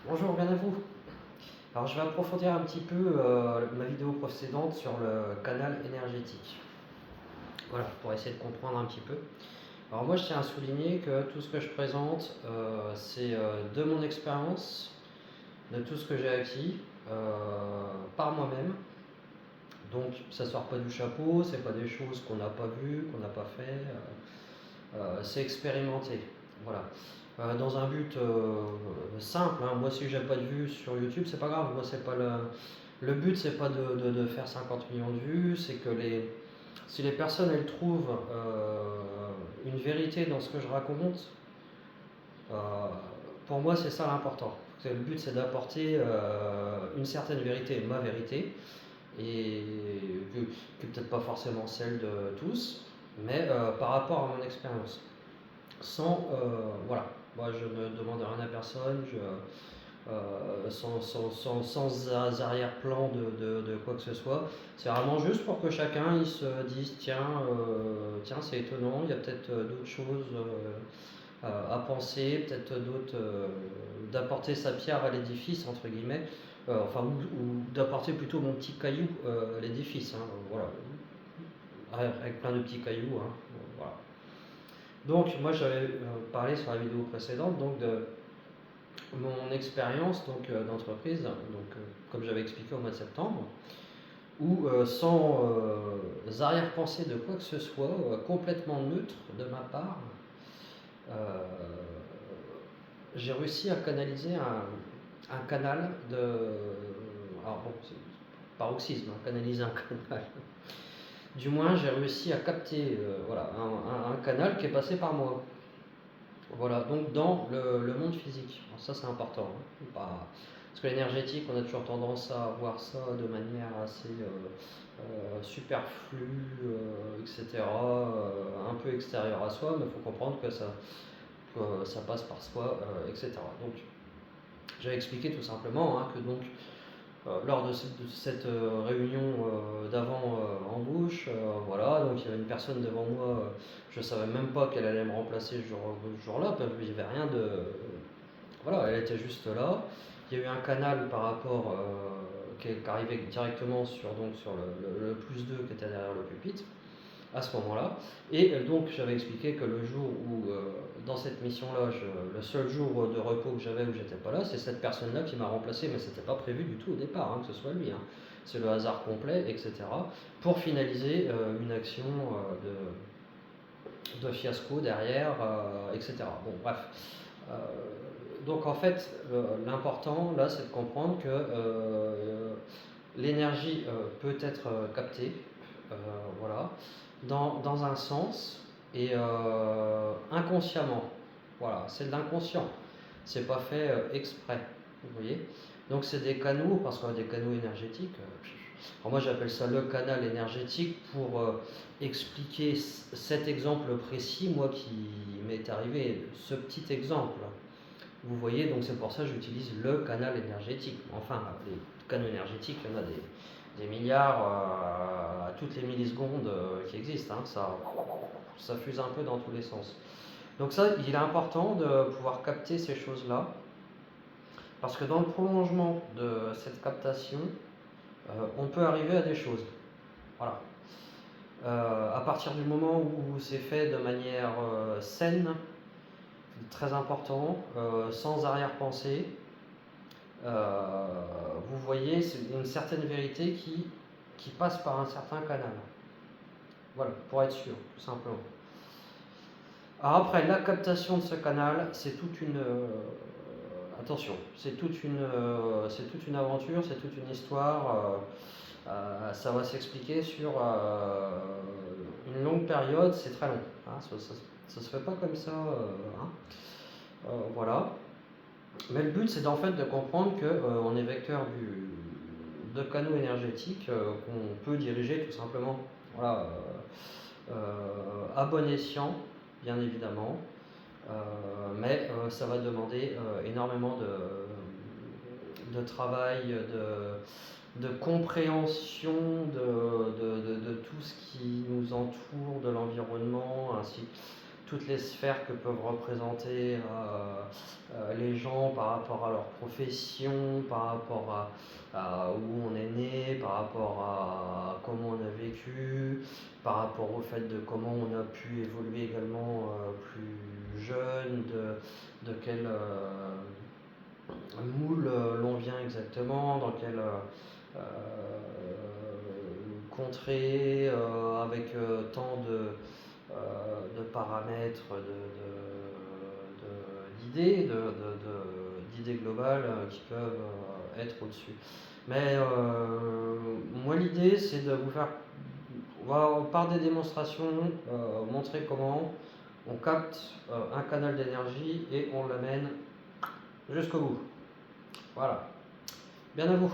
Bonjour, bien à vous. Alors je vais approfondir un petit peu ma vidéo précédente sur le canal énergétique. Voilà, pour essayer de comprendre un petit peu. Alors moi je tiens à souligner que tout ce que je présente, c'est de mon expérience, de tout ce que j'ai acquis par moi-même. Donc ça sort pas du chapeau, c'est pas des choses qu'on n'a pas vues, qu'on n'a pas fait. C'est expérimenté. Voilà. Dans un but simple, hein. Moi si j'ai pas de vues sur YouTube, c'est pas grave. Moi c'est pas le but, c'est pas de faire 50 millions de vues, c'est que si les personnes elles trouvent une vérité dans ce que je raconte, euh, pour moi c'est ça l'important. Le but c'est d'apporter une certaine vérité, ma vérité, et que peut-être pas forcément celle de tous, mais par rapport à mon expérience sans voilà, moi je ne demande rien à personne, sans arrière-plan de quoi que ce soit. C'est vraiment juste pour que chacun il se dise tiens c'est étonnant, il y a peut-être d'autres choses à penser, peut-être d'autres d'apporter sa pierre à l'édifice entre guillemets, enfin ou d'apporter plutôt mon petit caillou à l'édifice, hein, voilà, avec plein de petits cailloux, hein, voilà. Donc moi j'avais parlé sur la vidéo précédente donc de mon expérience d'entreprise, comme j'avais expliqué au mois de septembre, où sans arrière-pensée de quoi que ce soit, complètement neutre de ma part, euh, j'ai réussi à canaliser un canal de... Alors bon, c'est paroxysme, hein, canaliser un canal. Du moins j'ai réussi à capter voilà, un canal qui est passé par moi. Voilà, donc dans le monde physique. Alors ça c'est important, hein. Parce que l'énergétique, on a toujours tendance à voir ça de manière assez superflue, etc., un peu extérieure à soi, mais il faut comprendre que ça passe par soi, etc. Donc j'avais expliqué tout simplement, hein, que donc lors de cette réunion d'avant-embauche, voilà, donc il y avait une personne devant moi, je ne savais même pas qu'elle allait me remplacer ce jour-là, parce qu'il n'y avait rien de... Voilà, elle était juste là. Il y a eu un canal par rapport qui arrivait directement sur le plus 2 qui était derrière le pupitre à ce moment-là. Et donc j'avais expliqué que le jour où, dans cette mission-là, le seul jour de repos que j'avais où j'étais pas là, c'est cette personne-là qui m'a remplacé, mais c'était pas prévu du tout au départ, hein, que ce soit lui, hein. C'est le hasard complet, etc. Pour finaliser une action de fiasco derrière, etc. Bon, bref. Euh, donc en fait, l'important là, c'est de comprendre que l'énergie peut être captée, voilà, dans un sens et inconsciemment. Voilà, c'est de l'inconscient. C'est pas fait exprès, vous voyez. Donc c'est des canaux, parce qu'on a des canaux énergétiques. Alors moi j'appelle ça le canal énergétique pour expliquer cet exemple précis, moi qui m'est arrivé, ce petit exemple. Vous voyez, donc c'est pour ça que j'utilise le canal énergétique. Enfin, les canaux énergétiques, il y en a des milliards à toutes les millisecondes qui existent, hein. Ça fuse un peu dans tous les sens. Donc ça, il est important de pouvoir capter ces choses-là, parce que dans le prolongement de cette captation, on peut arriver à des choses. Voilà. À partir du moment où c'est fait de manière saine, très important, sans arrière-pensée, vous voyez, c'est une certaine vérité qui passe par un certain canal. Voilà, pour être sûr, tout simplement. Alors après, la captation de ce canal, c'est toute une... attention, c'est toute une aventure, c'est toute une histoire. Ça va s'expliquer sur une longue période, c'est très long, hein. Ça se fait pas comme ça, hein. Voilà. Mais le but, c'est en fait de comprendre qu'on est vecteur de canaux énergétiques qu'on peut diriger tout simplement, voilà, à bon escient, bien évidemment. Mais ça va demander énormément de travail, de compréhension de tout ce qui nous entoure, de l'environnement, ainsi toutes les sphères que peuvent représenter les gens par rapport à leur profession, par rapport à où on est né, par rapport à comment on a vécu, par rapport au fait de comment on a pu évoluer également plus jeune, de quel moule l'on vient exactement, dans quelle contrée, avec tant de paramètres, d'idées, d'idées globales qui peuvent être au-dessus. Mais moi l'idée c'est de vous faire, on va par des démonstrations montrer comment on capte un canal d'énergie et on l'amène jusqu'au bout. Voilà. Bien à vous.